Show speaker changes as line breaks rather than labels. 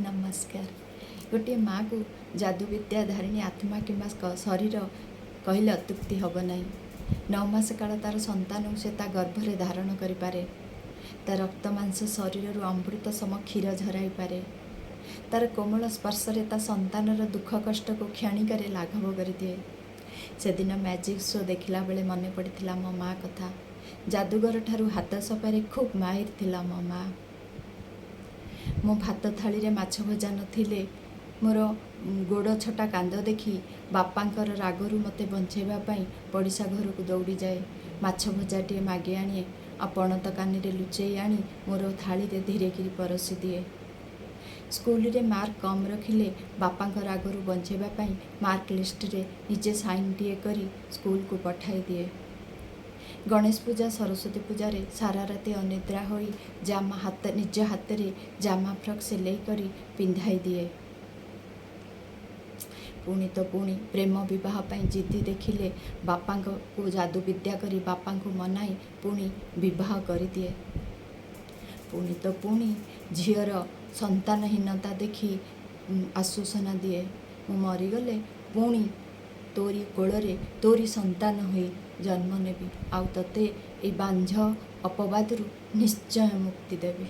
नमस्कार। गोटे माँ को जादू विद्या धारिणी आत्मा कि शरीर कहले अत्युक्ति हम ना। 9 मास काल तार संतान से ता गर्भरे धारण करें। ता रक्त मांस शरीर अमृत सम क्षीर झराई पारे। तार कोमल स्पर्श ता संतानर दुख कष्ट को क्षणिक लाघव कर दिए। से दिन मैजिक शो देखला बेले मन पड़ा मो माँ कथा। जादूगर ठारू हाथ सफारे खूब माहिर थिला मो माँ। मो भात थाली रे माछ भजा नथिले मोर गोड़ छटा कांद देखी बापांकर रागरू मते बंचेबा पाई पड़िशा घर को दौड़ी जाए। माछ भजाटे मागे आणे पणत कानी रे लुचेई आनी मोर थाली रे धीरे किरी परसी दिए। स्कूल रे मार्क कम रखिले बापांकर रागरू बंचेबा पाई मार्क लिस्ट रे निजे साइन टीए करी स्कूल को पठाई दिए। गणेश पूजा सरस्वती पूजा रे सारा राति अनिद्रा होई जामा निज हाथ रे जामा फ्रक सिलाई करी पिंधाई दिए। पुणी तो पुणी प्रेम विवाह पाई जिद्दी देखिले बापा को जादू विद्या करी बापा को मनाई पुणी विवाह कर दिए। पुणी तो पुणी झीर संतानहीनता देखी आश्वासना दिए मु मरीगले पुणी तोरी कोଳରେ तोरी संतान होई जन्म नेबी आउ तते ए बांझ अपवादरू निश्चय मुक्ति देवी।